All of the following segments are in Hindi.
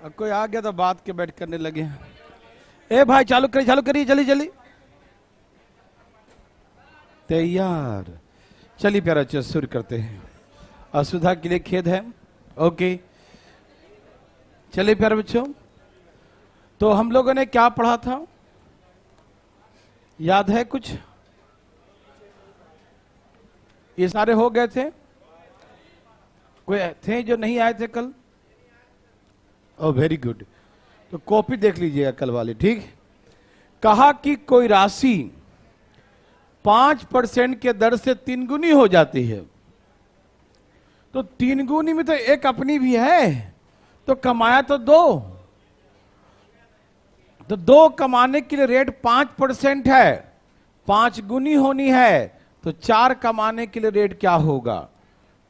कोई आ गया तो बात के बैठ करने लगे। ए भाई चालू करिए जल्दी जल्दी। तैयार, चलिए प्यारा बच्चों शुरू करते हैं। असुविधा के लिए खेद है। ओके चलिए प्यारे बच्चों, तो हम लोगों ने क्या पढ़ा था, याद है कुछ? ये सारे हो गए थे? कोई थे जो नहीं आए थे कल? ओह वेरी गुड, तो कॉपी देख लीजिएगा कल वाले, ठीक। कहा कि कोई राशि 5% के दर से 3 गुनी हो जाती है, तो 3 गुनी में तो एक अपनी भी है, तो कमाया तो 2, तो 2 कमाने के लिए रेट 5% है, 5 गुनी होनी है, तो 4 कमाने के लिए रेट क्या होगा?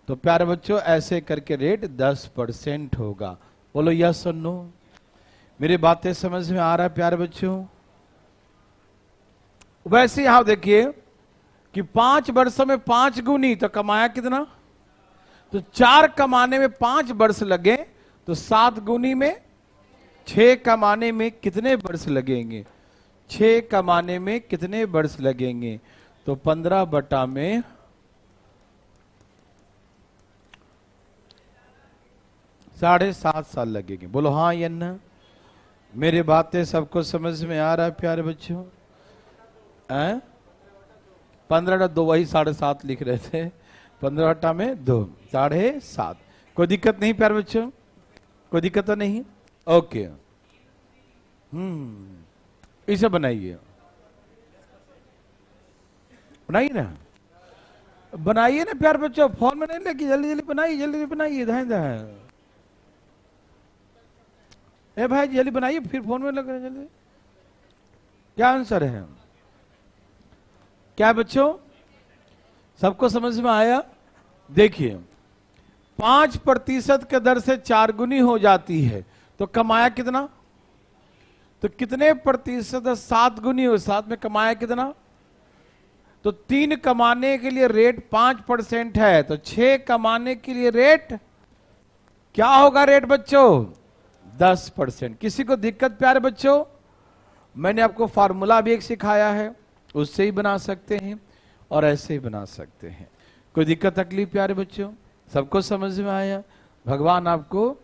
तो प्यारे बच्चों ऐसे करके रेट 10% होगा। बोलो यस और नो। मेरी बातें समझ में आ रहा है प्यारे बच्चों? वैसे यहां देखिए कि 5 वर्षों में 5 गुनी, तो कमाया कितना? तो 4 कमाने में 5 वर्ष लगे, तो 7 गुनी में 6 कमाने में कितने वर्ष लगेंगे? 6 कमाने में कितने वर्ष लगेंगे? तो 15 बटा में 7.5 साल लगेंगे। बोलो हाँ या ना। मेरी बातें सबको समझ में आ रहा है प्यारे बच्चों? 15/2 वही 7.5 लिख रहे थे, 15 बटा में 2, 7.5। कोई दिक्कत नहीं प्यारे बच्चों? कोई दिक्कत तो नहीं? ओके, इसे बनाइए बनाइए ना प्यारे बच्चों, फोन में नहीं लेके जल्दी जल्दी बनाइए दाएं। ए भाई जल्दी बनाइए, फिर फोन में लग रहे जल्दी। क्या आंसर है? क्या बच्चों सबको समझ में आया? देखिए 5% के दर से 4 गुनी हो जाती है, तो कमाया कितना? तो कितने प्रतिशत? 7 गुनी हो, 7 में कमाया कितना? तो 3 कमाने के लिए रेट 5% है, तो 6 कमाने के लिए रेट क्या होगा? रेट बच्चों 10%। किसी को दिक्कत प्यारे बच्चों? मैंने आपको फार्मूला भी एक सिखाया है, उससे ही बना सकते हैं और ऐसे ही बना सकते हैं। कोई दिक्कत तकलीफ प्यारे बच्चों? सबको समझ में आया? भगवान आपको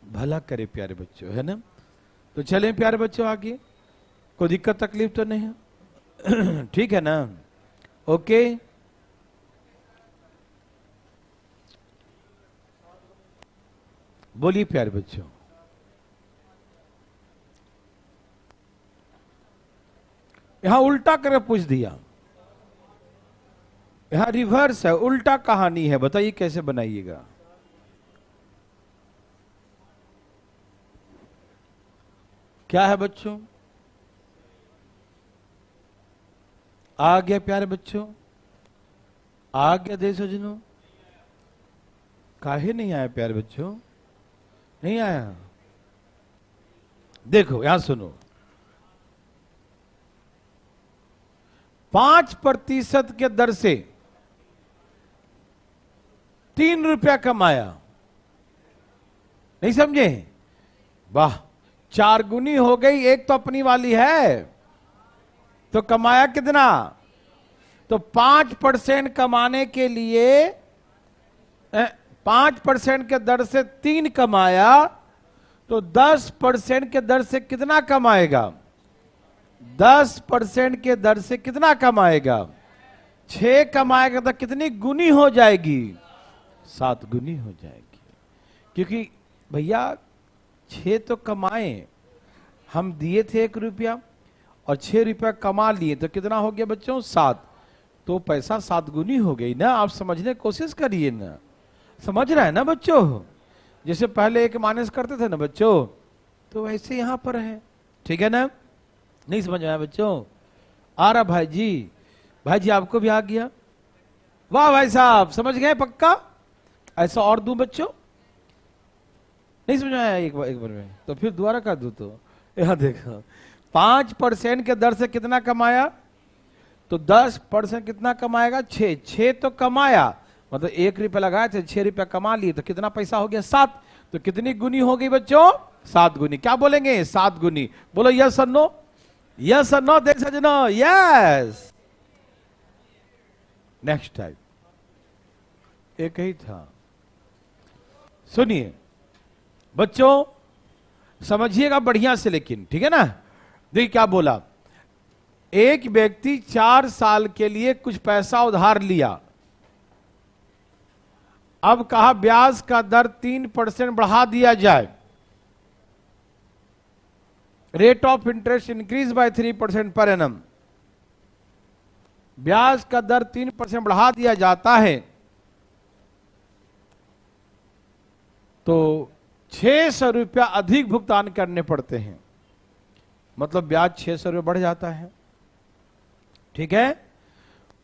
भला करे प्यारे बच्चों, है ना। तो चलें प्यारे बच्चों आगे, कोई दिक्कत तकलीफ तो नहीं है? ठीक है ना। ओके बोलिए प्यारे बच्चों। यहां उल्टा करके पूछ दिया, यहां रिवर्स है, उल्टा कहानी है, बताइए कैसे बनाइएगा? क्या है बच्चों? आ गया प्यारे बच्चों? आ गया देश सजनों? काहे नहीं आया प्यारे बच्चों? नहीं आया? देखो यहां सुनो, 5% के दर से 3 रुपया कमाया, नहीं समझे? वाह, 4 गुनी हो गई, एक तो अपनी वाली है, तो कमाया कितना? तो 5% कमाने के लिए 5% के दर से 3 कमाया, तो 10% के दर से कितना कमाएगा? 10% के दर से कितना कमाएगा? 6 कमाएगा, तो कितनी गुनी हो जाएगी? 7 गुनी हो जाएगी। क्योंकि भैया 6 तो कमाए, हम दिए थे 1 रुपया और 6 रुपया कमा लिए, तो कितना हो गया बच्चों? 7। तो पैसा 7 गुनी हो गई ना। आप समझने की कोशिश करिए ना, समझ रहा है ना बच्चों? जैसे पहले 1 माइनस करते थे ना बच्चों, तो वैसे यहां पर है, ठीक है ना। नहीं समझ आया बच्चों? आ रहा भाई जी? भाई जी आपको भी आ गया? वाह भाई साहब, समझ गए पक्का? ऐसा और दूं बच्चों? नहीं समझ आया एक बार में? तो फिर दोबारा कर दूं। तो यहां देखो 5% के दर से कितना कमाया, तो 10% कितना कमाएगा? 6 तो कमाया, मतलब 1 रुपया लगाए थे, 6 रुपया कमा लिए, तो कितना पैसा हो गया? 7। तो कितनी गुनी हो गई बच्चों? 7 गुनी। क्या बोलेंगे? 7 गुनी। बोलो यस और नो, यस और नो देख सजनो, यस। नेक्स्ट टाइम एक ही था। सुनिए बच्चों, समझिएगा बढ़िया से, लेकिन ठीक है ना। देखिए क्या बोला, एक व्यक्ति 4 साल के लिए कुछ पैसा उधार लिया। अब कहा ब्याज का दर 3% बढ़ा दिया जाए। Rate of interest increase by 3% per annum. ब्याज का दर 3% बढ़ा दिया जाता है तो 600 रुपया अधिक भुगतान करने पड़ते हैं। मतलब ब्याज 600 रुपये बढ़ जाता है। ठीक है,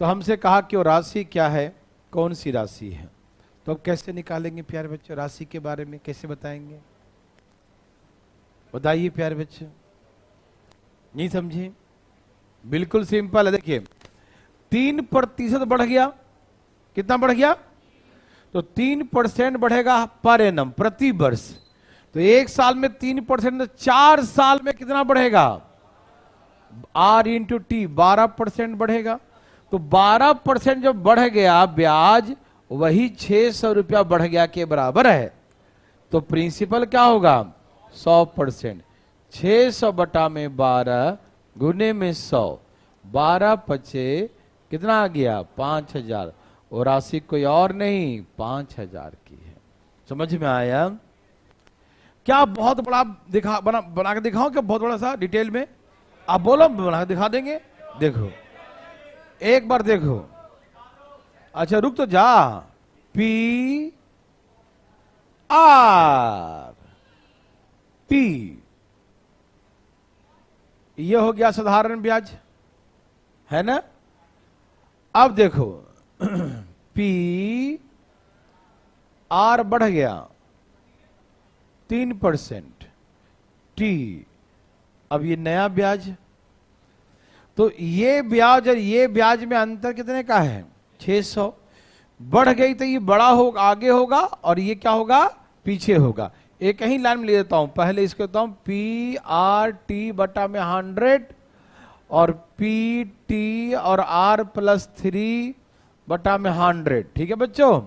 तो हमसे कहा कि वो राशि क्या है, कौन सी राशि है। तो अब कैसे निकालेंगे प्यारे बच्चों, राशि के बारे में कैसे बताएंगे? बताइए प्यारे बच्चों, नहीं समझे? बिल्कुल सिंपल है। देखिए 3% बढ़ गया। कितना बढ़ गया? तो 3% बढ़ेगा पर एनम, प्रति वर्ष। तो एक साल में 3%, 4 साल में कितना बढ़ेगा? R इंटू टी, 12% बढ़ेगा। तो 12% जब बढ़ गया ब्याज, वही 600 रुपया बढ़ गया के बराबर है। तो प्रिंसिपल क्या होगा? 100%। 600 बटा में 12 गुने में 100, 12 पचे कितना आ गया? 5000। और राशि कोई और नहीं, 5000 की है। समझ में आया? क्या बहुत बड़ा बना के दिखाऊं क्या? बहुत बड़ा सा डिटेल में आप बोलो, बना के दिखा देंगे। देखो एक बार देखो। अच्छा रुक तो जा। P R P, ये हो गया साधारण ब्याज, है ना। अब देखो P R बढ़ गया 3%, T, अब ये नया ब्याज। तो ये ब्याज और ये ब्याज में अंतर कितने का है? 600। बढ़ गई तो ये बड़ा होगा, आगे होगा, और ये क्या होगा? पीछे होगा। एक ही लाइन में ले देता हूं। पहले इसको देता हूं पी आर टी बटा में 100 और पी टी और R प्लस 3 बटा में 100। ठीक है बच्चों,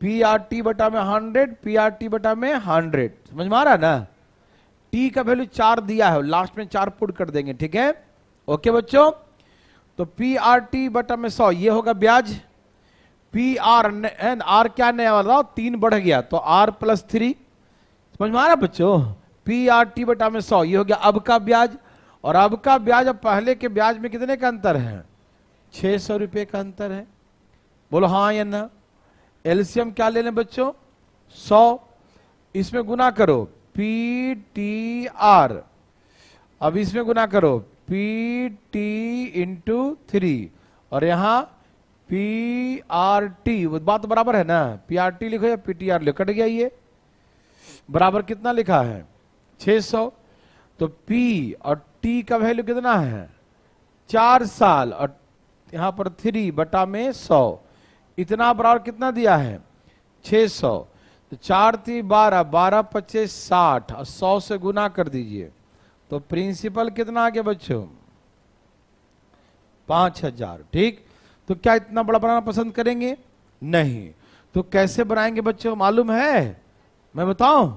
पी आर टी बटा में 100, पी आर टी बटा में 100। समझ में आ रहा है ना? टी का वैल्यू 4 दिया है, लास्ट में 4 पुट कर देंगे। ठीक है, ओके बच्चों। तो पी आर टी बटा में 100, ये होगा ब्याज। पी आर क्या नया वाला? 3 बढ़ गया तो R प्लस 3। समझ में आ रहा बच्चों? पी आर टी बटा में 100, ये हो गया अब का ब्याज। और अब का ब्याज, अब पहले के ब्याज में कितने का अंतर है? 600 रुपए का अंतर है। बोलो हाँ या ना। एलसीएम क्या लेने बच्चों? 100। इसमें गुना करो पी टी आर, अब इसमें गुना करो पी टी इंटू 3, और यहां पी आर टी। बात बराबर है ना? पी आर टी लिखो या पी टी आर लिखो, कट गया ये। बराबर कितना लिखा है? 600। तो P और T का वैल्यू कितना है? 4 साल, और यहां पर 3 बटा में 100, इतना बराबर कितना दिया है? 600। तो 4 3 12, 12 25 60, और 100 से गुना कर दीजिए। तो प्रिंसिपल कितना आ गया बच्चों? 5000। ठीक, तो क्या इतना बड़ा बनाना पसंद करेंगे? नहीं। तो कैसे बनाएंगे बच्चों, मालूम है? मैं बताऊं?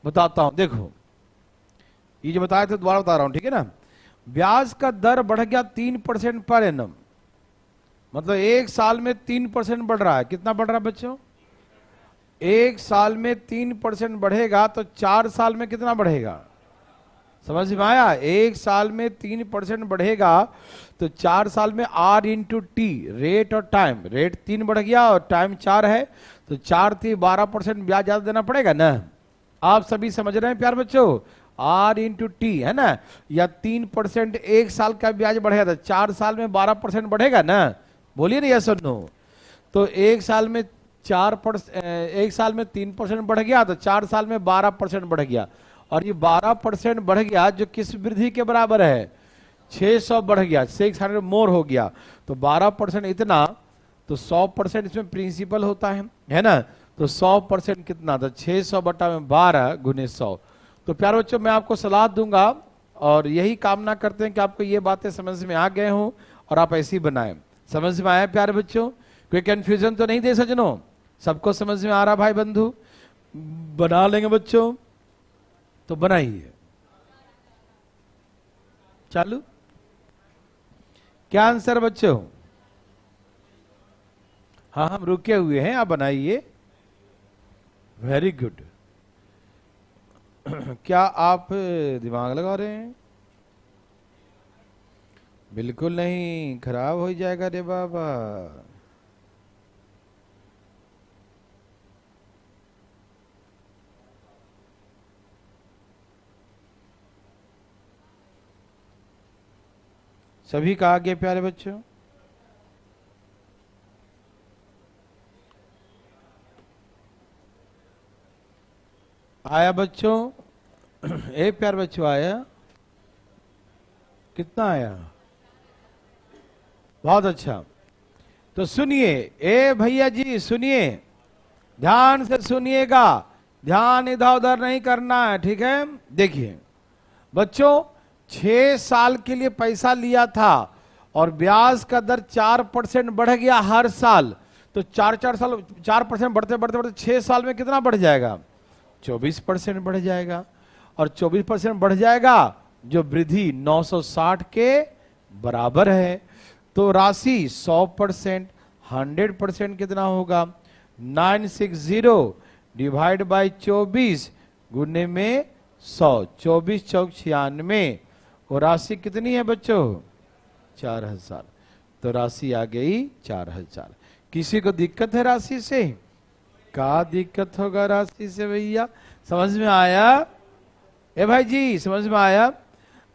बताता हूं। देखो ये जो बताया था दोबारा बता रहा हूं, ठीक है ना। ब्याज का दर बढ़ गया 3% पर एनम, मतलब एक साल में 3% बढ़ रहा है। कितना बढ़ रहा है बच्चों? एक साल में 3% बढ़ेगा तो 4 साल में कितना बढ़ेगा? समझ में आया? एक साल में 3% बढ़ेगा तो 4 साल में R इंटू टी, रेट और टाइम। रेट 3 बढ़ गया और टाइम 4 है, तो 4 थी 12% ब्याज ज्यादा देना पड़ेगा ना। आप सभी समझ रहे हैं प्यार बच्चों? R इंटू टी है ना, या 3% एक साल का ब्याज बढ़ेगा तो 4 साल में 12% बढ़ेगा ना। बोलिए ना यस और नो। तो एक साल में 3% बढ़ गया तो 4 साल में 12% बढ़ गया, और ये 12% बढ़ गया जो किस वृद्धि के बराबर है? 600 बढ़ गया, 600 मोर हो गया। तो 12% इतना, तो 100% इसमें प्रिंसिपल होता है ना। तो 100% कितना? तो 600 बटा में 12 गुने 100, तो प्यारे बच्चों, मैं आपको सलाह दूंगा और यही कामना करते हैं कि आपको ये बातें समझ में आ गए हों और आप ऐसी बनाएं। समझ में आया प्यारे बच्चों? कोई कंफ्यूजन तो नहीं दे सजनों? सबको समझ में आ रहा भाई बंधु? बना लेंगे बच्चों? तो बनाइए। चालू? क्या आंसर बच्चों? हाँ, हम रुके हुए हैं, आप बनाइए। Very good. क्या आप दिमाग लगा रहे हैं? बिल्कुल नहीं, खराब हो जाएगा रे बाबा। सभी का आगे प्यारे बच्चों? आया बच्चों? एक प्यार बच्चों आया? कितना आया? बहुत अच्छा। तो सुनिए, ए भैया जी सुनिए, ध्यान से सुनिएगा, ध्यान इधर उधर नहीं करना है, ठीक है? देखिए बच्चों, 6 साल के लिए पैसा लिया था और ब्याज का दर 4% बढ़ गया हर साल। तो 4 साल 4% बढ़ते बढ़ते बढ़ते 6 साल में कितना बढ़ जाएगा? 24% बढ़ जाएगा। और 24% बढ़ जाएगा, जो वृद्धि 960 के बराबर है। तो राशि 100%, 100% कितना होगा? 960 डिवाइड बाई 24 गुने में 100, 24 चौक 96। और राशि कितनी है बच्चों? 4000। तो राशि आ गई 4000। किसी को दिक्कत है राशि से? क्या दिक्कत होगा राशि से भैया? समझ में आया? ए भाई जी समझ में आया?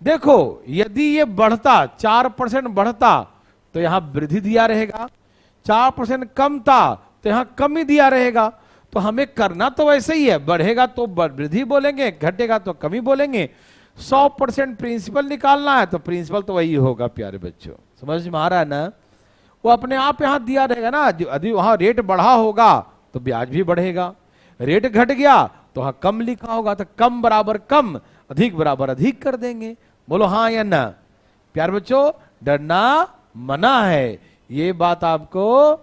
देखो, यदि ये बढ़ता 4% बढ़ता तो यहां वृद्धि दिया रहेगा, 4% कम था तो यहां कमी दिया रहेगा। तो हमें करना तो वैसे ही है, बढ़ेगा तो वृद्धि बोलेंगे, घटेगा तो कमी बोलेंगे। 100% प्रिंसिपल निकालना है तो प्रिंसिपल तो वही होगा प्यारे बच्चों। समझ में आ रहा है ना? वो अपने आप यहां दिया रहेगा ना। यदि वहां रेट बढ़ा होगा तो ब्याज भी बढ़ेगा, रेट घट गया तो वहां कम लिखा होगा तो कम बराबर कम, अधिक बराबर अधिक कर देंगे। बोलो हाँ या ना? प्यारे बच्चों, डरना मना है, ये बात आपको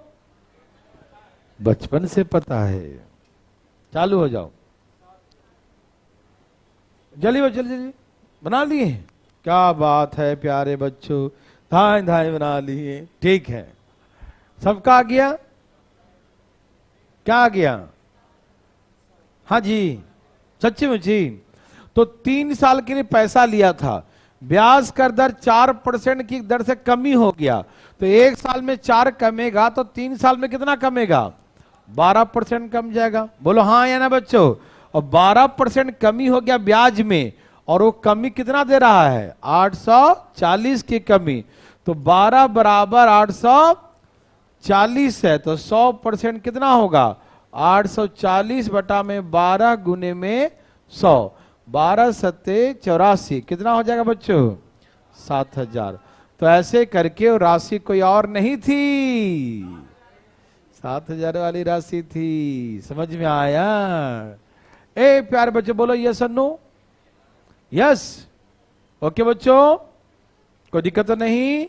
बचपन से पता है। चालू हो जाओ, जल्दी जल्दी बना लिए? क्या बात है प्यारे बच्चों, धाए धाए बना लिए। ठीक है, सबका आ गया? क्या आ गया? हाँ जी, सच्ची मुच्ची। तो 3 साल के लिए पैसा लिया था, ब्याज का दर 4% की दर से कमी हो गया। तो 1 साल में 4 कमेगा तो 3 साल में कितना कमेगा? 12% कम जाएगा। बोलो हाँ या ना बच्चों? और 12% कमी हो गया ब्याज में, और वो कमी कितना दे रहा है? 840 की कमी। तो 12 बराबर 840 है, तो 100% कितना होगा? 840 बटा में 12 गुने में 100, 12 सत्ते 84, कितना हो जाएगा बच्चों? 7000। तो ऐसे करके वो राशि कोई और नहीं थी, 7000 वाली राशि थी। समझ में आया? ए प्यारे बच्चों बोलो यस और नो? यस। ओके बच्चों, कोई दिक्कत तो नहीं?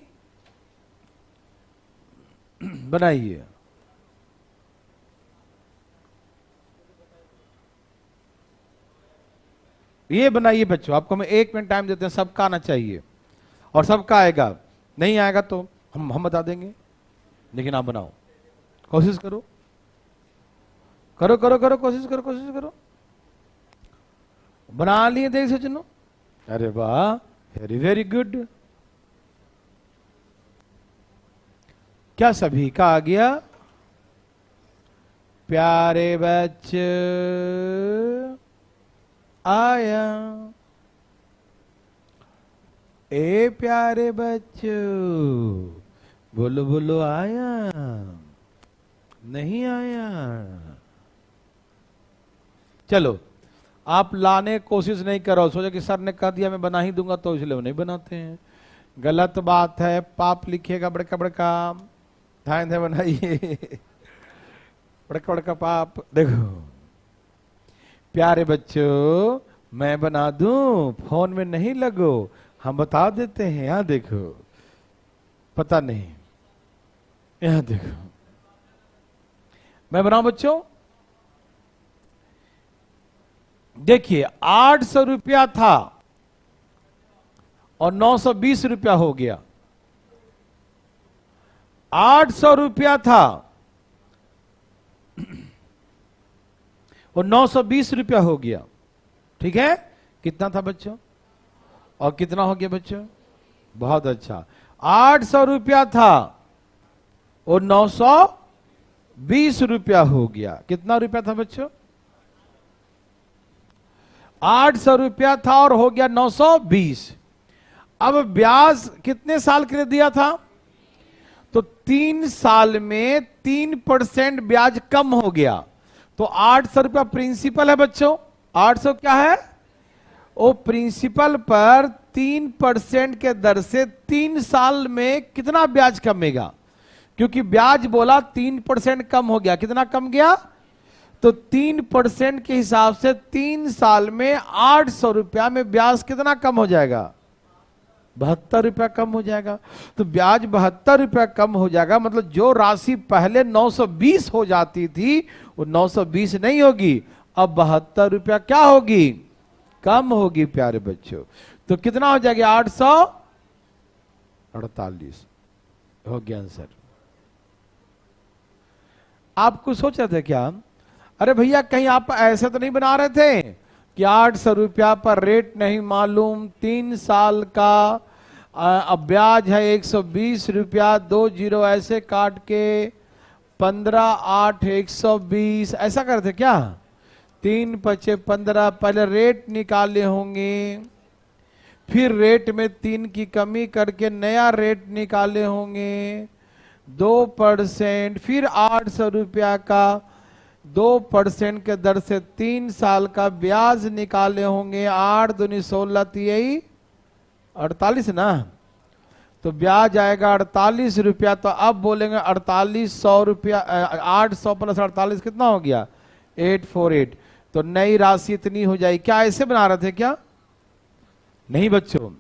बनाइए। ये बनाइए बच्चों, आपको मैं 1 मिनट टाइम देते हैं, सबका आना चाहिए और सबका आएगा। नहीं आएगा तो हम बता देंगे, लेकिन आप बनाओ, कोशिश करो करो करो करो, कोशिश करो कोशिश करो। बना लिए देख से चुनो? अरे वाह, वेरी वेरी गुड। क्या सभी का आ गया? प्यारे बच्चे आया? ए प्यारे बच्चों बोलो बोलो, आया? नहीं आया? चलो, आप लाने कोशिश नहीं करो, सोचो कि सर ने कह दिया मैं बना ही दूंगा तो इसलिए वो नहीं बनाते हैं। गलत बात है, पाप लिखिएगा बड़का बड़का, ध्यान से बनाइए, बड़का बड़का पाप। देखो प्यारे बच्चों, मैं बना दूं, फोन में नहीं लगो, हम बता देते हैं। यहां देखो, पता नहीं, यहां देखो, मैं बनाऊं बच्चों। देखिए 800 रुपया था और 920 रुपया हो गया। 800 रुपया था और 920 रुपया हो गया। ठीक है, कितना था बच्चों और कितना हो गया बच्चों? बहुत अच्छा, 800 रुपया था और 920 रुपया हो गया। कितना रुपया था बच्चों? 800 रुपया था और हो गया 920। अब ब्याज कितने साल के लिए दिया था? तो 3 साल में 3% ब्याज कम हो गया। तो 800 रुपया प्रिंसिपल है बच्चों। 800 क्या है? वो प्रिंसिपल पर 3% के दर से 3 साल में कितना ब्याज कमेगा? क्योंकि ब्याज बोला 3% कम हो गया। कितना कम गया? तो 3% के हिसाब से 3 साल में 800 रुपया में ब्याज कितना कम हो जाएगा? 72 रुपया कम हो जाएगा। तो ब्याज 72 रुपया कम हो जाएगा। मतलब जो राशि पहले 920 हो जाती थी वो 920 नहीं होगी, अब 72 रुपया क्या होगी? कम होगी प्यारे बच्चों। तो कितना हो जाएगा? 848 हो गया आंसर। आप कुछ सोच रहे थे क्या? अरे भैया कहीं आप ऐसे तो नहीं बना रहे थे कि 800 रुपया पर रेट नहीं मालूम, 3 साल का अब ब्याज है 120 रुपया, 2 जीरो ऐसे काट के 15 8 120 ऐसा करते क्या? 3 पचे 15 पहले रेट निकाले होंगे, फिर रेट में 3 की कमी करके नया रेट निकाले होंगे 2%, फिर 800 रुपया का 2% के दर से 3 साल का ब्याज निकाले होंगे। 8 दूनी 16, यही 48 ना। तो ब्याज आएगा 48 रुपया। तो अब बोलेंगे 4800 रुपया, 800 प्लस 48 कितना हो गया? 848। तो नई राशि इतनी हो जाएगी। क्या ऐसे बना रहे थे क्या? नहीं बच्चों,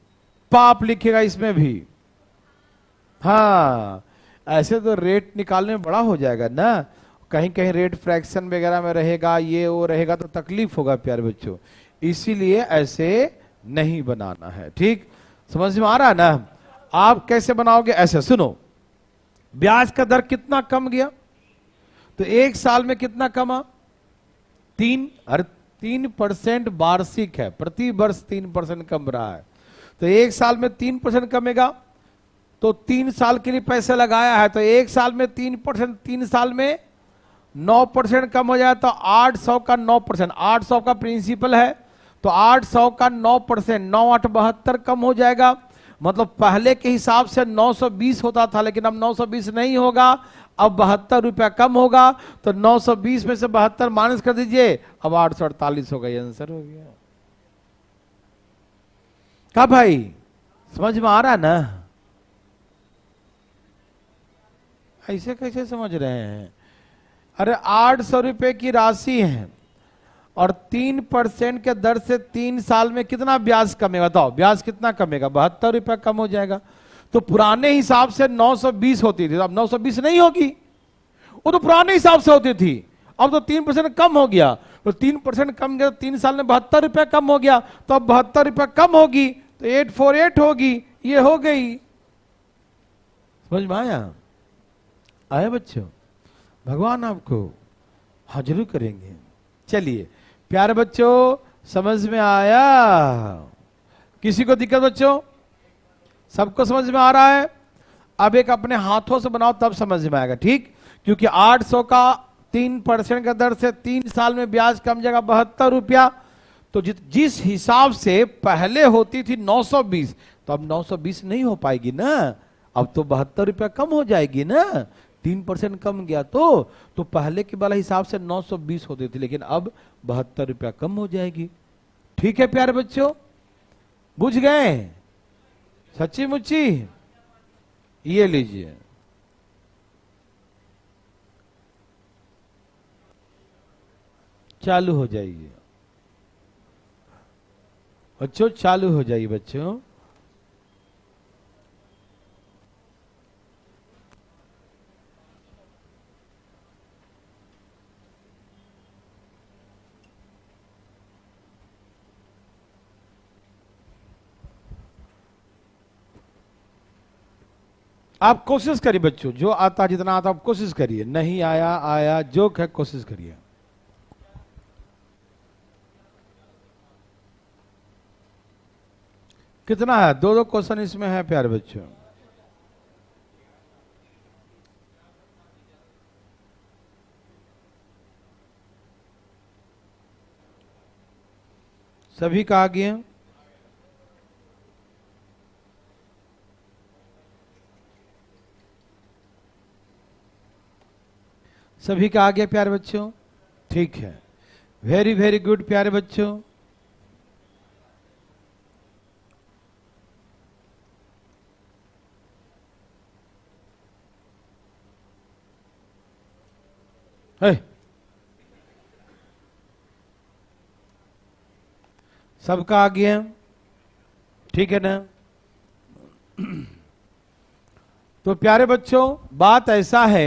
पाप लिखेगा इसमें भी। हाँ, ऐसे तो रेट निकालने में बड़ा हो जाएगा ना, कहीं कहीं रेट फ्रैक्शन वगैरह में रहेगा, ये वो रहेगा तो तकलीफ होगा प्यारे बच्चों। इसीलिए ऐसे नहीं बनाना है। ठीक, समझ में आ रहा है ना? आप कैसे बनाओगे? ऐसे सुनो, ब्याज का दर कितना कम गया? तो 1 साल में कितना कमा? 3। अरे 3% वार्षिक है, प्रति वर्ष 3% कम रहा है। तो 1 साल में 3% कमेगा। तो 3 साल के लिए पैसे लगाया है, तो 1 साल में 3%, 3 साल में 9% कम हो जाए। तो 800 का 9%, 800 का प्रिंसिपल है, तो 800 का 9%, 9 8 72 कम हो जाएगा। मतलब पहले के हिसाब से 920 होता था, लेकिन अब 920 नहीं होगा, अब 72 रुपया कम होगा। तो 920 में से 72 माइनस कर दीजिए, अब 848 होगा। ये आंसर हो गया। क्या भाई, समझ में आ रहा है ना? ऐसे कैसे समझ रहे हैं? अरे 800 रुपए की राशि है और 3% के दर से 3 साल में कितना ब्याज कमेगा? बताओ, ब्याज कितना कमेगा? 72 रुपया कम हो जाएगा। तो पुराने हिसाब से 920 होती थी, अब 920 नहीं होगी, वो तो पुराने हिसाब से होती थी। अब तो 3% कम हो गया, तो 3% कम गया, 3 साल में 72 रुपया कम हो गया, तो अब 72 रुपया कम होगी, तो 848 होगी। ये हो गई। समझ में आया? आया बच्चों? भगवान आपको हाजिर करेंगे। चलिए प्यारे बच्चों, समझ में आया? किसी को दिक्कत बच्चों? सबको समझ में आ रहा है? अब एक अपने हाथों से बनाओ तब समझ में आएगा। ठीक, क्योंकि 800 का 3% का दर से 3 साल में ब्याज कम जाएगा 72 रुपया। तो जिस हिसाब से पहले होती थी 920, तो अब 920 नहीं हो पाएगी ना, अब तो 72 रुपया कम हो जाएगी ना। 3% कम गया तो पहले के वाला हिसाब से 920 होती थी, लेकिन अब 72 रुपया कम हो जाएगी। ठीक है प्यारे बच्चों, बुझ गए? सच्ची मुच्ची? ये लीजिए, चालू हो जाइए। बच्चों चालू हो जाइए बच्चों। आप कोशिश करिए बच्चों, जो आता जितना आता आप कोशिश करिए, नहीं आया आया जो है कोशिश करिए। कितना है? दो दो क्वेश्चन इसमें है प्यारे बच्चों। सभी का आ गया? सभी का आ गया प्यारे बच्चों? ठीक है, वेरी वेरी गुड प्यारे बच्चों। सबका आ गया? ठीक है ना? तो प्यारे बच्चों बात ऐसा है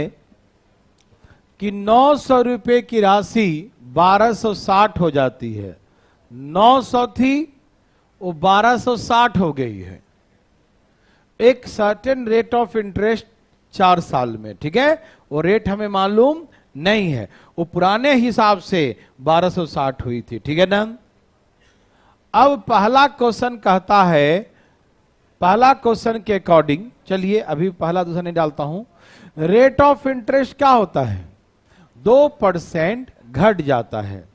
कि 900 रुपए की राशि 1260 हो जाती है। 900 थी वो 1260 हो गई है। एक सर्टेन रेट ऑफ इंटरेस्ट 4 साल में, ठीक है? वो रेट हमें मालूम नहीं है, वो पुराने हिसाब से 1260 हुई थी, ठीक है ना? अब पहला क्वेश्चन कहता है, पहला क्वेश्चन के अकॉर्डिंग, चलिए अभी पहला दूसरा नहीं डालता हूं। रेट ऑफ इंटरेस्ट क्या होता है? 2% घट जाता है,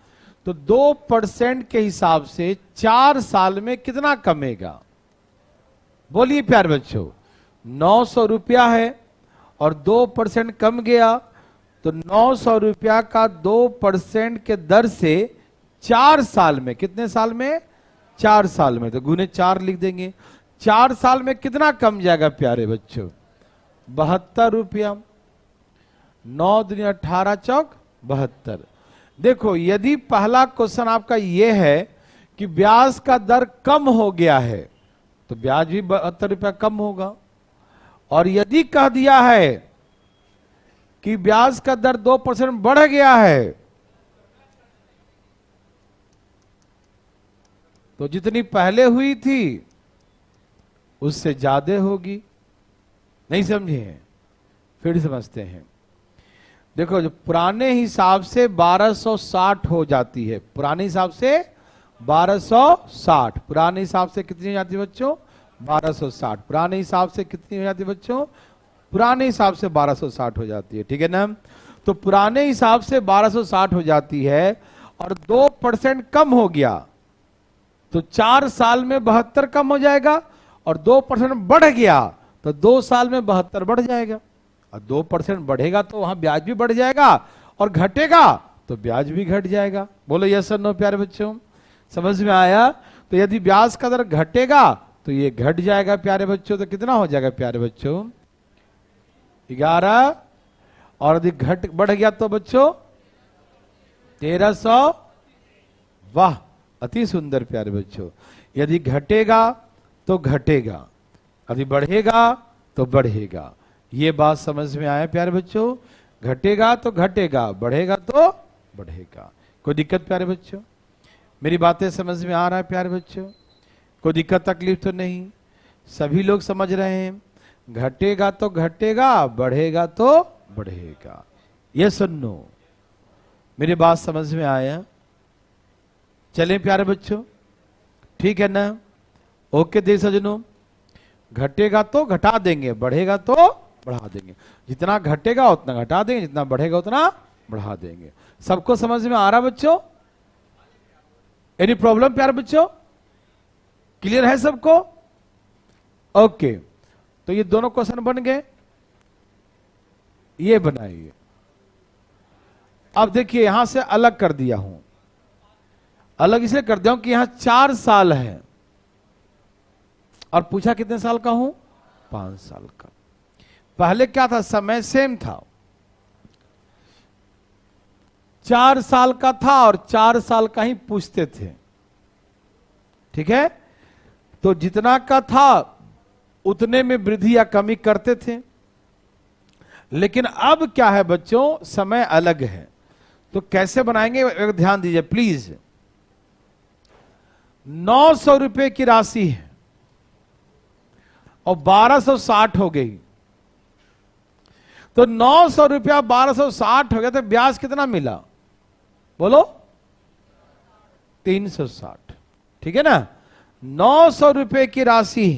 तो 2% के हिसाब से 4 साल में कितना कमेगा? बोलिए प्यारे बच्चों। 900 रुपया है और 2% कम गया, तो 900 रुपया का 2% के दर से 4 साल में, कितने साल में? 4 साल में, तो गुने 4 लिख देंगे। 4 साल में कितना कम जाएगा प्यारे बच्चों? 72 रुपया। 9 दूनी 18 चौक 72। देखो यदि पहला क्वेश्चन आपका यह है कि ब्याज का दर कम हो गया है, तो ब्याज भी 72 रुपया कम होगा। और यदि कह दिया है कि ब्याज का दर 2% बढ़ गया है, तो जितनी पहले हुई थी उससे ज्यादा होगी। नहीं समझे? फिर समझते हैं। देखो जो पुराने हिसाब से 1260 हो जाती है, पुराने हिसाब से 1260, पुराने हिसाब से कितनी हो जाती है बच्चों? 1260। पुराने हिसाब से कितनी हो जाती है बच्चों? पुराने हिसाब से 1260 हो जाती है, ठीक है ना? तो पुराने हिसाब से 1260 हो जाती है और 2% कम हो गया, तो 4 साल में 72 कम हो जाएगा, और 2% बढ़ गया तो 2 साल में 72 बढ़ जाएगा। और 2% बढ़ेगा तो वहां ब्याज भी बढ़ जाएगा, और घटेगा तो ब्याज भी घट जाएगा। बोलो यस और नो प्यारे बच्चों, समझ में आया? तो यदि ब्याज का दर घटेगा तो ये घट जाएगा प्यारे बच्चों, तो कितना हो जाएगा प्यारे बच्चों? 11। और यदि घट बढ़ गया तो बच्चों 1300। वाह, अति सुंदर प्यारे बच्चों। यदि घटेगा तो घटेगा, यदि बढ़ेगा तो बढ़ेगा। ये बात समझ में आया प्यारे बच्चों? घटेगा तो घटेगा, बढ़ेगा तो बढ़ेगा। कोई दिक्कत प्यारे बच्चों? मेरी बातें समझ में आ रहा है प्यारे बच्चों? कोई दिक्कत तकलीफ तो नहीं? सभी लोग समझ रहे हैं? घटेगा तो घटेगा, बढ़ेगा तो बढ़ेगा। ये सुनो, मेरी बात समझ में आया? चलें प्यारे बच्चों, ठीक है ना? ओके देख सजनों, घटेगा तो घटा देंगे, बढ़ेगा तो बढ़ा देंगे। जितना घटेगा उतना घटा देंगे, जितना बढ़ेगा उतना बढ़ा देंगे। सबको समझ में आ रहा बच्चों? एनी प्रॉब्लम प्यारे बच्चों? क्लियर है सबको? ओके, तो ये दोनों क्वेश्चन बन गए। ये बनाइए। अब देखिए यहां से अलग कर दिया हूं, अलग इसलिए कर दिया हूं कि यहां 4 साल है और पूछा कितने साल का हूं? 5 साल का। पहले क्या था? समय सेम था, 4 साल का था और 4 साल का ही पूछते थे। ठीक है, तो जितना का था उतने में वृद्धि या कमी करते थे। लेकिन अब क्या है बच्चों, समय अलग है। तो कैसे बनाएंगे, ध्यान दीजिए प्लीज। 900 रुपए की राशि है और 1260 हो गई, तो 900 रुपया 1260 हो गया, तो ब्याज कितना मिला बोलो, 360। ठीक है ना, 900 रुपए की राशि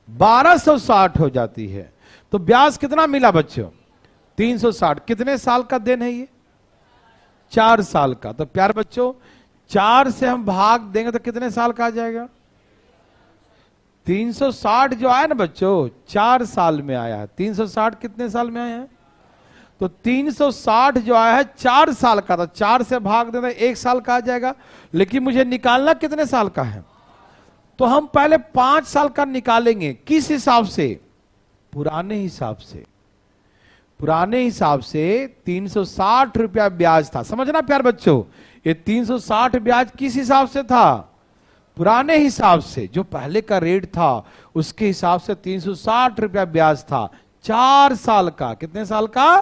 1260 हो जाती है, तो ब्याज कितना मिला बच्चों, 360। कितने साल का देन है ये, 4 साल का। तो प्यार बच्चों 4 से हम भाग देंगे तो कितने साल का आ जाएगा, 360 जो आया ना बच्चों 4 साल में आया है। 360 कितने साल में आया है, तो 360 जो आया है 4 साल का था, 4 से भाग देना 1 साल का आ जाएगा। लेकिन मुझे निकालना कितने साल का है, तो हम पहले 5 साल का निकालेंगे। किस हिसाब से, पुराने हिसाब से। पुराने हिसाब से 360 रुपया ब्याज था, समझना प्यार बच्चों, ये 360 ब्याज किस हिसाब से था, पुराने हिसाब से, जो पहले का रेट था उसके हिसाब से 360 रुपया ब्याज था। 4 साल का, कितने साल का,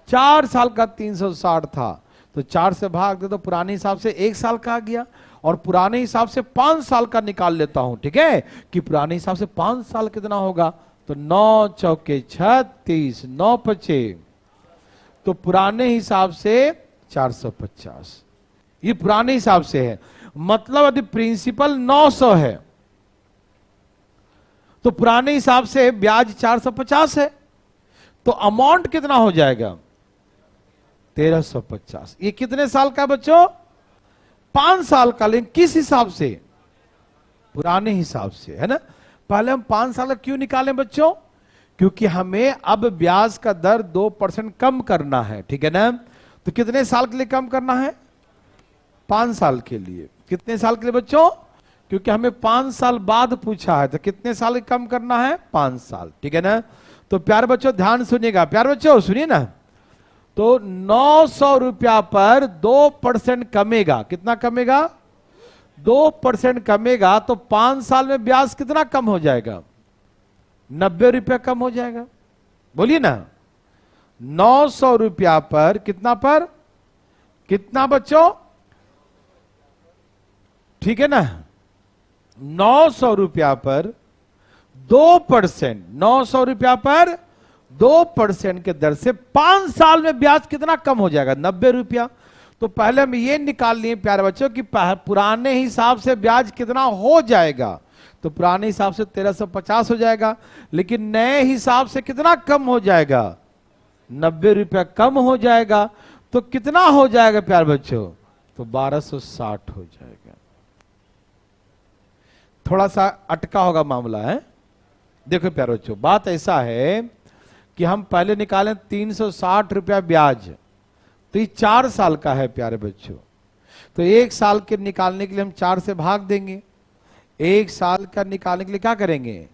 4 साल का 360 था। तो 4 से भाग दे तो पुराने हिसाब से 1 साल का आ गया, और पुराने हिसाब से 5 साल का निकाल लेता हूं। ठीक है, कि पुराने हिसाब से 5 साल कितना होगा, तो 9 चौके 36, 9 पचे, तो पुराने हिसाब से 450। ये पुराने हिसाब से है, मतलब यदि प्रिंसिपल 900 है तो पुराने हिसाब से ब्याज 450 है, तो अमाउंट कितना हो जाएगा, 1350। ये कितने साल का बच्चों, 5 साल का। लेकिन किस हिसाब से, पुराने हिसाब से, है ना। पहले हम 5 साल का क्यों निकालें बच्चों, क्योंकि हमें अब ब्याज का दर 2% कम करना है। ठीक है ना, तो कितने साल के लिए कम करना है, 5 साल के लिए। कितने साल के लिए बच्चों, क्योंकि हमें 5 साल बाद पूछा है, तो कितने साल कम करना है, 5 साल। ठीक है ना, तो प्यार बच्चों ध्यान सुनिएगा, प्यार बच्चों सुनिए ना। तो 900 रुपया पर 2% कमेगा, कितना कमेगा, 2% कमेगा, तो 5 साल में ब्याज कितना कम हो जाएगा, 90 रुपया कम हो जाएगा। बोलिए ना, 900 रुपया पर कितना, पर कितना बच्चों, ठीक है ना, 900 रुपया पर 2%, 900 रुपया पर 2% के दर से 5 साल में ब्याज कितना कम हो जाएगा, 90 रुपया। तो पहले हम ये निकाल लिए प्यारे बच्चों कि पुराने हिसाब से ब्याज कितना हो जाएगा, तो पुराने हिसाब से 1350 हो जाएगा। लेकिन नए हिसाब से कितना कम हो जाएगा, 90 रुपया कम हो जाएगा। तो कितना हो जाएगा प्यारे बच्चों, तो 1260 हो जाएगा। थोड़ा सा अटका होगा मामला है। देखो प्यारे बच्चों, बात ऐसा है कि हम पहले निकालें 360 रुपया ब्याज, तो ये 4 साल का है प्यारे बच्चों। तो 1 साल के निकालने के लिए हम 4 से भाग देंगे। 1 साल का निकालने के लिए क्या करेंगे,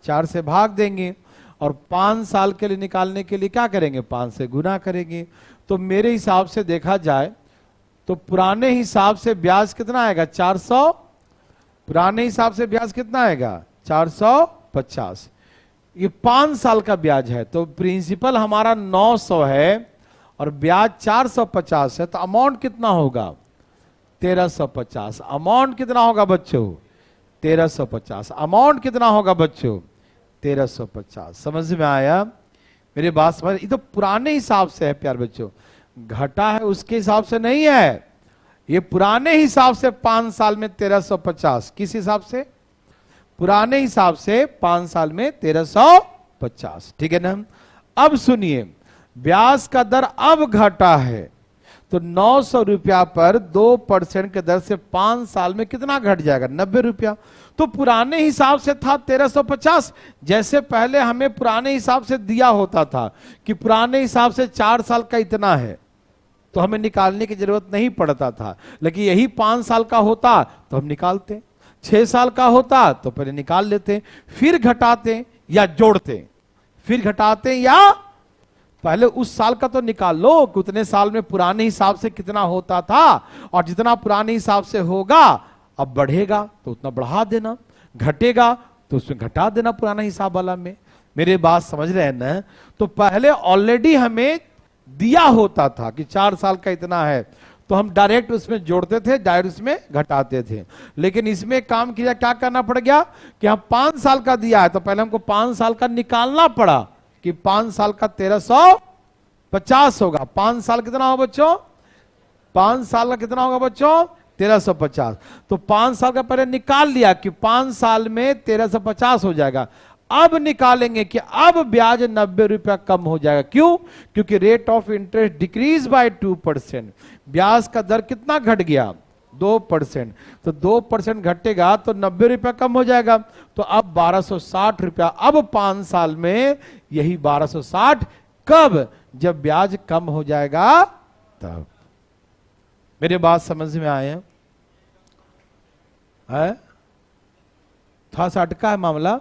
4 से भाग देंगे। और 5 साल के लिए निकालने के लिए क्या करेंगे, 5 से गुना करेंगे। तो मेरे हिसाब से देखा जाए तो पुराने हिसाब से ब्याज कितना आएगा, 400। पुराने हिसाब से ब्याज कितना आएगा, 450। ये 5 साल का ब्याज है, तो प्रिंसिपल हमारा 900 है और ब्याज 450 है, तो अमाउंट कितना होगा, 1350। अमाउंट कितना होगा बच्चों, 1350। अमाउंट कितना होगा बच्चों, 1350। समझ में आया मेरी बात, समझ। ये तो पुराने हिसाब से है प्यार बच्चों, घटा है उसके हिसाब से नहीं है, ये पुराने हिसाब से 5 साल में 1350। किस हिसाब से, पुराने हिसाब से 5 साल में 1350। ठीक है ना। अब सुनिए, ब्याज का दर अब घटा है, तो 900 रुपया पर 2% के दर से 5 साल में कितना घट जाएगा, 90 रुपया। तो पुराने हिसाब से था 1350, जैसे पहले हमें पुराने हिसाब से दिया होता था कि पुराने हिसाब से 4 साल का इतना है, तो हमें निकालने की जरूरत नहीं पड़ता था। लेकिन यही 5 साल का होता तो हम निकालते, 6 साल का होता तो पहले निकाल लेते, फिर घटाते या जोड़ते, फिर घटाते या पहले उस साल का तो निकाल लो कि उतने साल में पुराने हिसाब से कितना होता था, और जितना पुराने हिसाब से होगा अब बढ़ेगा तो उतना बढ़ा देना, घटेगा तो उसमें घटा देना पुराना हिसाब वाला में। मेरे बात समझ रहे हैं ना? तो पहले ऑलरेडी हमें दिया होता था कि 4 साल का इतना है, तो हम डायरेक्ट उसमें जोड़ते थे, डायरेक्ट उसमें घटाते थे। लेकिन इसमें काम किया, क्या करना पड़ गया कि हम 5 साल का दिया है तो पहले हमको 5 साल का निकालना पड़ा कि 5 साल का 1350 होगा। 5 साल कितना होगा बच्चों? 5 साल का कितना होगा बच्चों? 1350। तो 5 साल का पहले निकाल लिया कि 5 साल में 1350 हो जाएगा। अब निकालेंगे कि अब ब्याज 90 रुपया कम हो जाएगा। क्यों? क्योंकि rate of interest decrease by 2%। ब्याज का दर कितना घट गया? 2%। तो 2% घटेगा तो 90 रुपया कम हो जाएगा। तो अब 1260 रुपया। अब 5 साल में यही 1260। कब? जब ब्याज कम हो जाएगा तब। मेरी बात समझ में आए? थोड़ा सा अटका है मामला,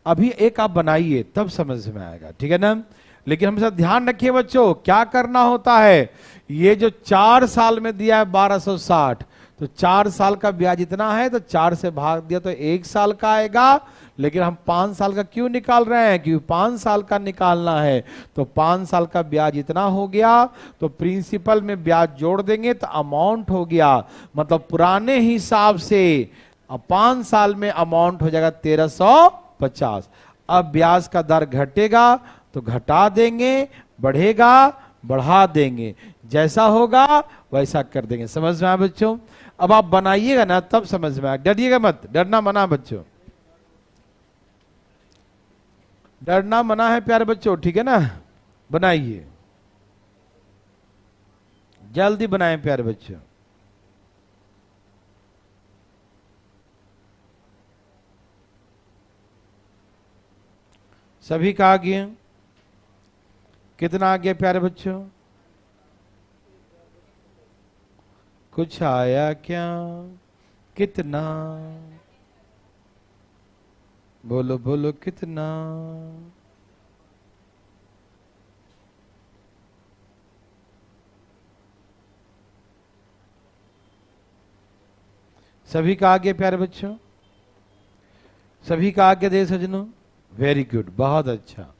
अभी एक आप बनाइए तब समझ में आएगा, ठीक है ना? लेकिन हमेशा ध्यान रखिए बच्चों, क्या करना होता है। ये जो 4 साल में दिया है 1260, तो 4 साल का ब्याज इतना है तो 4 से भाग दिया तो 1 साल का आएगा। लेकिन हम 5 साल का क्यों निकाल रहे हैं? क्योंकि 5 साल का निकालना है। तो 5 साल का ब्याज इतना हो गया, तो प्रिंसिपल में ब्याज जोड़ देंगे तो अमाउंट हो गया। मतलब पुराने हिसाब से 5 साल में अमाउंट हो जाएगा 1350। अब ब्याज का दर घटेगा तो घटा देंगे, बढ़ेगा बढ़ा देंगे, जैसा होगा वैसा कर देंगे। समझ में आया बच्चों? अब आप बनाइएगा ना तब समझ में आएगा। डरिएगा मत, डरना मना बच्चों, डरना मना है प्यारे बच्चों, ठीक है ना? बनाइए, जल्दी बनाएं प्यारे बच्चों। सभी का आ गया? कितना आ गया प्यारे बच्चों? कुछ आया क्या? कितना? बोलो बोलो कितना? सभी का आ गया प्यारे बच्चों? सभी का आ गया दे सजनों? वेरी गुड, बहुत अच्छा।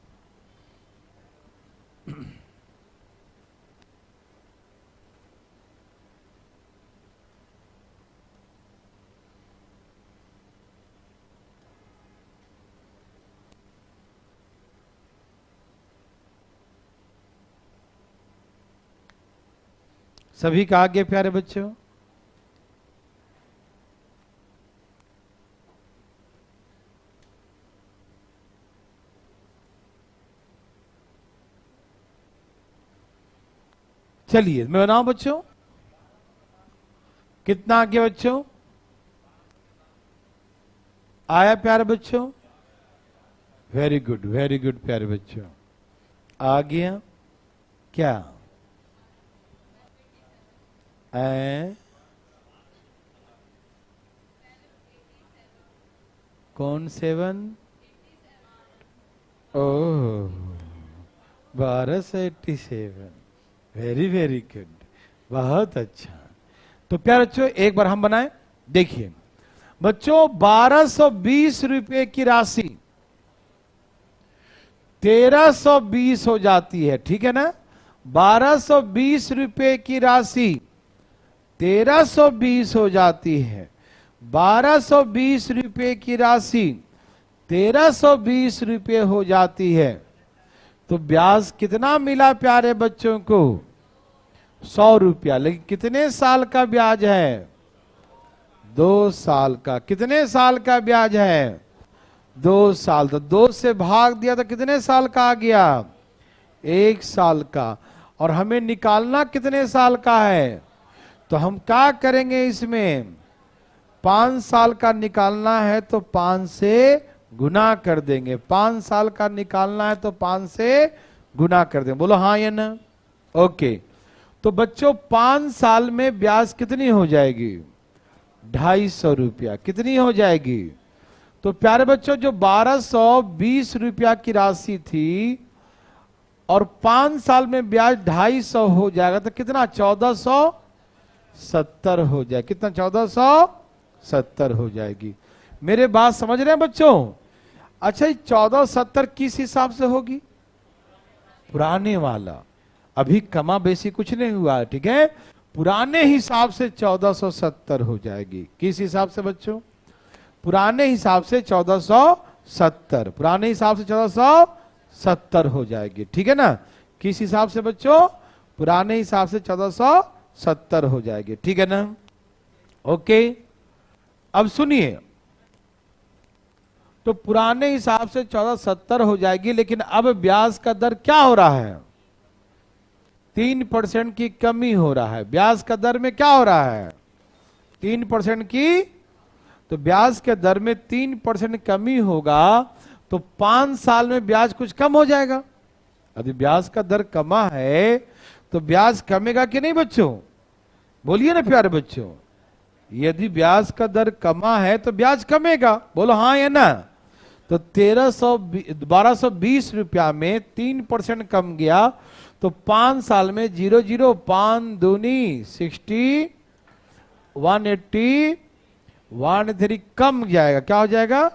सभी का आ गया प्यारे बच्चों? चलिए मैं बनाऊं बच्चों। कितना आ गया बच्चों? आया प्यारे बच्चों? वेरी गुड प्यारे बच्चों, आ गया क्या? कौन 7? ओह 1287। वेरी गुड, बहुत अच्छा। तो प्यारे बच्चों एक बार हम बनाएं, देखिए बच्चों 1220 रुपए की राशि 1320 हो जाती है, ठीक है ना? 1220 रुपए की राशि 1320 हो जाती है। 1220 रुपए की राशि 1320 रुपए हो जाती है। तो ब्याज कितना मिला प्यारे बच्चों को? 100 रुपया। लेकिन कितने साल का ब्याज है? 2 साल का। कितने साल का ब्याज है? 2 साल। तो 2 से भाग दिया तो कितने साल का आ गया? 1 साल का। और हमें निकालना कितने साल का है? तो हम क्या करेंगे इसमें? 5 साल का निकालना है तो 5 से गुना कर देंगे। 5 साल का निकालना है तो 5 से गुना कर देंगे। बोलो हाँ या ना? ओके। तो बच्चों 5 साल में ब्याज कितनी हो जाएगी? 250 रुपया। कितनी हो जाएगी? तो प्यारे बच्चों जो 1220 रुपया की राशि थी और 5 साल में ब्याज 250 हो जाएगा तो कितना? 1470 हो जाए। कितना? 70 हो जाएगी। मेरे बात समझ रहे हैं बच्चों? अच्छा, 1470 किस हिसाब से होगी? पुराने वाला, अभी कमा बेसी कुछ नहीं हुआ है, ठीक है। पुराने हिसाब से 1470 हो जाएगी। किस हिसाब से बच्चों? पुराने हिसाब से 1470, पुराने हिसाब से 1470 हो जाएगी, ठीक है ना। किस हिसाब से बच्चों? पुराने हिसाब से 1470 हो जाएगी, ठीक है ना। ओके, अब सुनिए, तो पुराने हिसाब से 1470 हो जाएगी, लेकिन अब ब्याज का दर क्या हो रहा है? 3% की कमी हो रहा है। ब्याज का दर में क्या हो रहा है? 3% की। तो ब्याज के दर में 3% कमी होगा, तो 5 साल में ब्याज कुछ कम हो जाएगा। यदि ब्याज का दर कमा है तो ब्याज कमेगा कि नहीं बच्चों? बोलिए ना प्यारे बच्चों, यदि ब्याज का दर कमा है तो ब्याज कमेगा, बोलो हाँ या ना। तो 1220 रुपया में 3% कम गया, तो 5 साल में 00 5 दूनी 60, 180, 183 कम जाएगा। क्या हो जाएगा?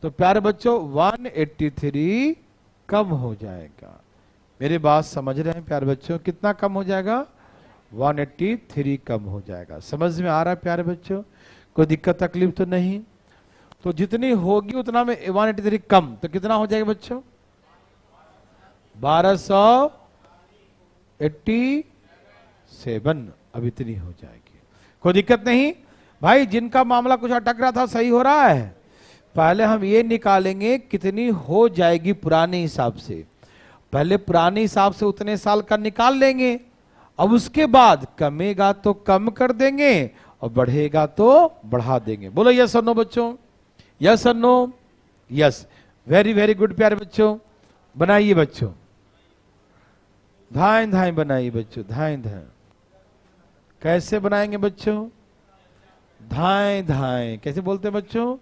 तो प्यारे बच्चों 183 कम हो जाएगा। मेरी बात समझ रहे हैं प्यारे बच्चों? कितना कम हो जाएगा? 183 कम हो जाएगा। समझ में आ रहा है प्यारे बच्चों? कोई दिक्कत तकलीफ तो नहीं? तो जितनी होगी उतना में 183 कम, तो कितना हो जाएगा बच्चों? 1287। अब इतनी हो जाएगी, कोई दिक्कत नहीं भाई। जिनका मामला कुछ अटक रहा था सही हो रहा है। पहले हम ये निकालेंगे कितनी हो जाएगी पुराने हिसाब से। पहले पुराने हिसाब से उतने साल का निकाल लेंगे, अब उसके बाद कमेगा तो कम कर देंगे और बढ़ेगा तो बढ़ा देंगे। बोलो यस और नो बच्चों? यस और no? Yes, very very good प्यारे बच्चों। बनाइए बच्चों, धाएं धाएं बनाइए बच्चों, धाएं धाएं। कैसे बनाएंगे बच्चों? धाएं धाएं कैसे बोलते हैं बच्चों?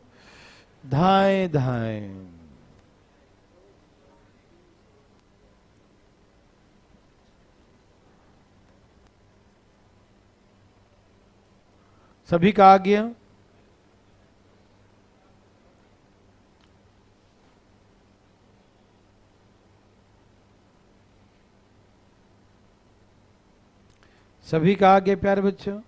धाएं धाएं। सभी का आ गया? सभी का आ गया प्यारे बच्चों?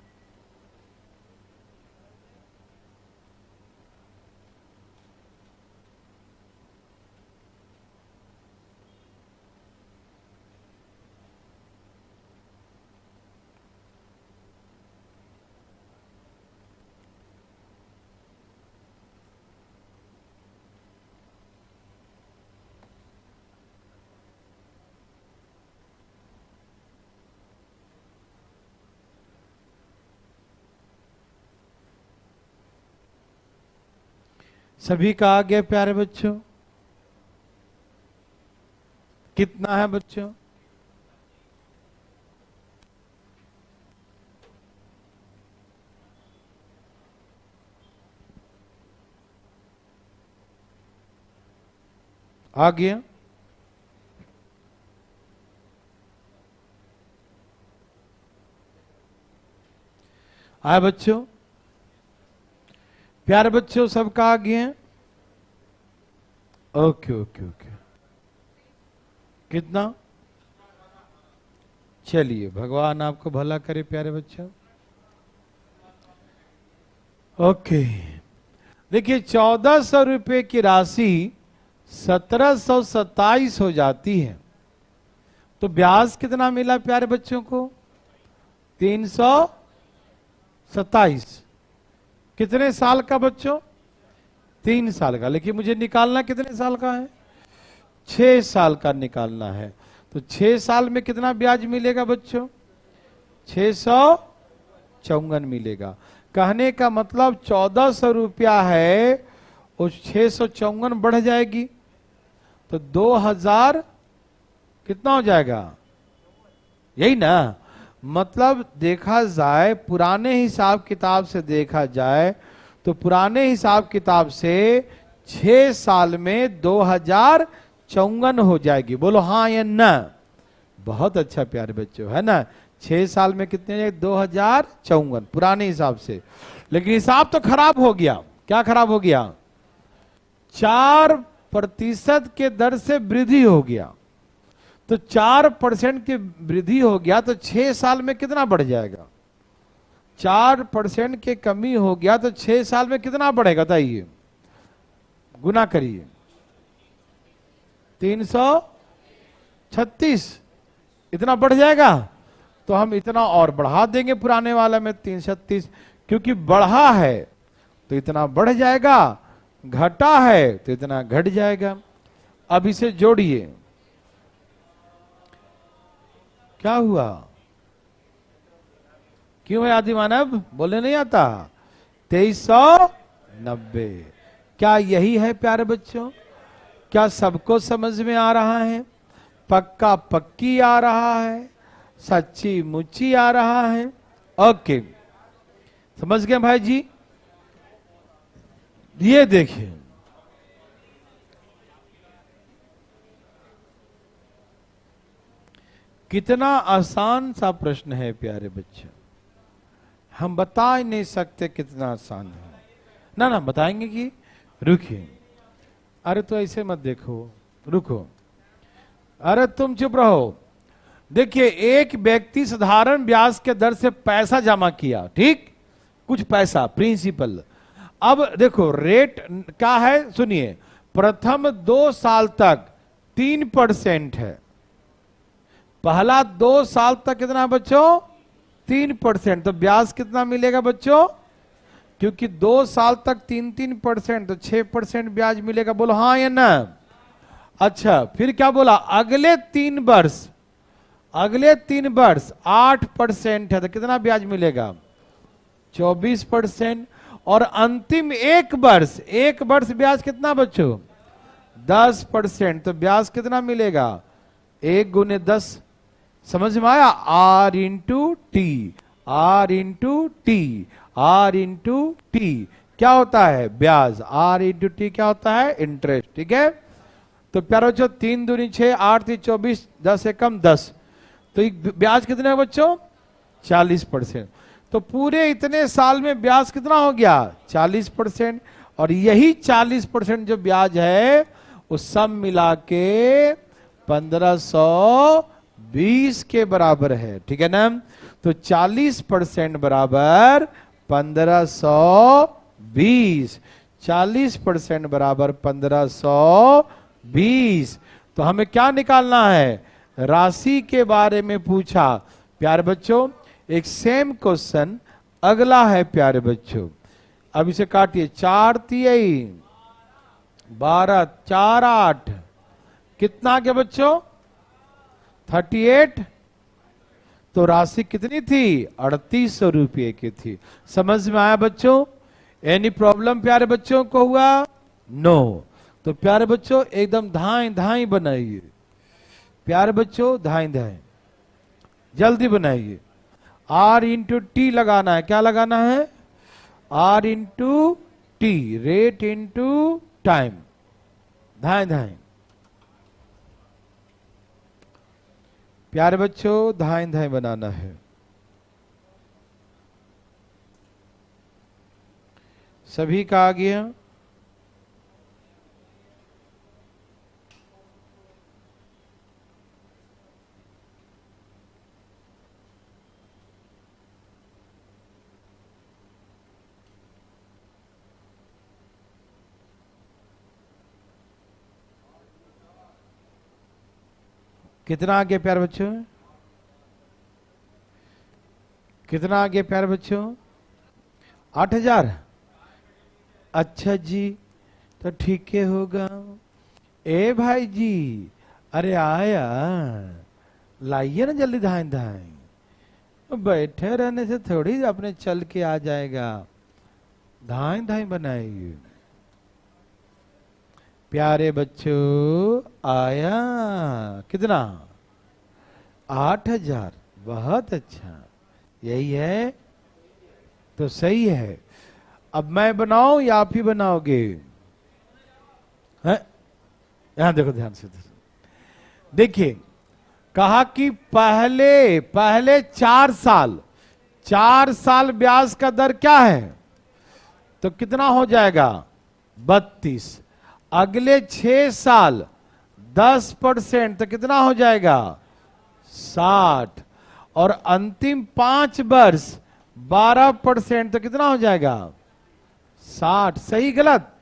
सभी का आ गया प्यारे बच्चों? कितना है बच्चों? आ गया? आए बच्चों? प्यारे बच्चों सबका आ गया? Okay okay okay. कितना? चलिए, भगवान आपको भला करे प्यारे बच्चों। ओके, देखिए 1400 रुपए की राशि 1727 हो जाती है, तो ब्याज कितना मिला प्यारे बच्चों को? 327। कितने साल का बच्चों? 3 साल का। लेकिन मुझे निकालना कितने साल का है? 6 साल का निकालना है। तो 6 साल में कितना ब्याज मिलेगा बच्चों? 654 मिलेगा। कहने का मतलब 1400 रुपया है, उस 654 बढ़ जाएगी, तो 2000 कितना हो जाएगा? यही ना मतलब। देखा जाए पुराने हिसाब किताब से, देखा जाए तो पुराने हिसाब किताब से 6 साल में 2054 हो जाएगी। बोलो हाँ या ना? बहुत अच्छा प्यारे बच्चों, है ना। 6 साल में कितने? 2054 पुराने हिसाब से। लेकिन हिसाब तो खराब हो गया। क्या खराब हो गया? 4% के दर से वृद्धि हो गया। तो 4% की वृद्धि हो गया तो 6 साल में कितना बढ़ जाएगा? 4% के कमी हो गया तो 6 साल में कितना बढ़ेगा बताइए, गुना करिए। 336 इतना बढ़ जाएगा। तो हम इतना और बढ़ा देंगे पुराने वाला में 336, क्योंकि बढ़ा है तो इतना बढ़ जाएगा, घटा है तो इतना घट जाएगा। अब इसे जोड़िए, क्या हुआ? क्यों है आदि मानव? बोलने नहीं आता? 2390। क्या यही है प्यारे बच्चों? क्या सबको समझ में आ रहा है? पक्का पक्की आ रहा है? सच्ची मुच्ची आ रहा है? ओके, समझ गए भाई जी? ये देखिए, कितना आसान सा प्रश्न है प्यारे बच्चे, हम बता ही नहीं सकते कितना आसान है। ना ना बताएंगे कि रुकिए, अरे तो ऐसे मत देखो, रुको, अरे तुम चुप रहो। देखिए, एक व्यक्ति साधारण ब्याज के दर से पैसा जमा किया, ठीक, कुछ पैसा प्रिंसिपल। अब देखो रेट क्या है, सुनिए, प्रथम 2 साल तक 3% है। पहला 2 साल तक कितना बच्चों? 3%। तो ब्याज कितना मिलेगा बच्चों? क्योंकि 2 साल तक 3% तो 6% ब्याज मिलेगा। बोलो हाँ या ना? अच्छा, फिर क्या बोला? अगले 3 वर्ष, अगले 3 वर्ष 8% है तो कितना ब्याज मिलेगा? 24%। और अंतिम 1 वर्ष, 1 वर्ष ब्याज कितना बच्चों? 10%। तो ब्याज कितना मिलेगा? 1 गुने 10। समझ में आया? R into T, R into T, R into T क्या होता है? ब्याज। R इंटू टी क्या होता है? इंटरेस्ट। ठीक है, तो प्यारे बच्चों 3 दूनी 6, 8 3 24, 10 एकम 10। तो ब्याज कितना है बच्चों? 40%। तो पूरे इतने साल में ब्याज कितना हो गया? 40%। और यही 40% जो ब्याज है वो सब मिला के 1520 के बराबर है। ठीक है ना? तो 40% बराबर 1520, 40% बराबर 1520। तो हमें क्या निकालना है? राशि के बारे में पूछा प्यारे बच्चों। एक सेम क्वेश्चन अगला है प्यारे बच्चों। अब इसे काटिए, 4 3 12, 4 8, कितना के बच्चों? 38। तो राशि कितनी थी? 3800 रुपये की थी। समझ में आया बच्चों? एनी प्रॉब्लम प्यारे बच्चों को हुआ? नो। तो प्यारे बच्चों एकदम धाई धाई बनाइए, प्यारे बच्चों धाई धाई जल्दी बनाइए। R इंटू टी लगाना है। क्या लगाना है? R into T, rate into time. धाई धाई प्यारे बच्चों धाई धाई बनाना है। सभी का आ गया? कितना आगे प्यारे बच्चों? कितना आगे प्यारे बच्चों? 8000। अच्छा जी, तो ठीक है होगा। ए भाई जी, अरे आया, लाइए ना जल्दी धाई धाई। बैठे रहने से थोड़ी अपने चल के आ जाएगा। धाई धाई बनाइए प्यारे बच्चों। आया कितना? 8000। बहुत अच्छा, यही है तो सही है। अब मैं बनाऊं या आप ही बनाओगे? यहां देखो ध्यान से। देखिए, कहा कि पहले 4 साल ब्याज का दर क्या है? तो कितना हो जाएगा 32। अगले 6 साल 10% तो कितना हो जाएगा 60। और अंतिम 5 वर्ष 12% तो कितना हो जाएगा 60। सही गलत?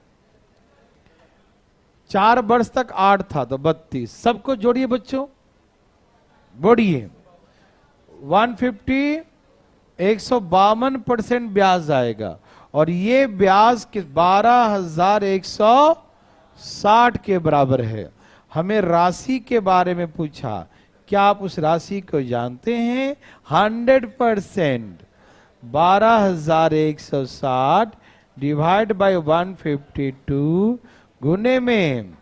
4 वर्ष तक 8 था तो 32। सबको जोड़िए बच्चों, जोड़िए। 150 152% ब्याज आएगा और ये ब्याज के 12,160 के बराबर है। हमें राशि के बारे में पूछा, क्या आप उस राशि को जानते हैं? 100%। 12,160 डिवाइड बाय 152 गुने में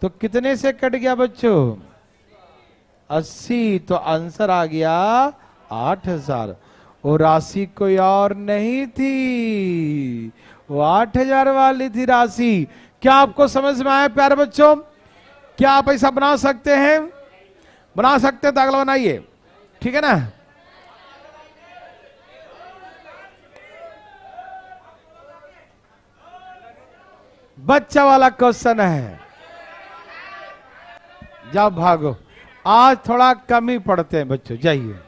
तो कितने से कट गया बच्चों? 80। तो आंसर आ गया 8,000। वो राशि कोई और नहीं थी, वो 8,000 वाली थी राशि। क्या आपको समझ में आया प्यारे बच्चों? क्या आप ऐसा बना सकते हैं? बना सकते हैं तो अगला बनाइए, ठीक है ना? बच्चा वाला क्वेश्चन है, जाओ भागो। आज थोड़ा कम ही पढ़ते हैं बच्चों, जाइए।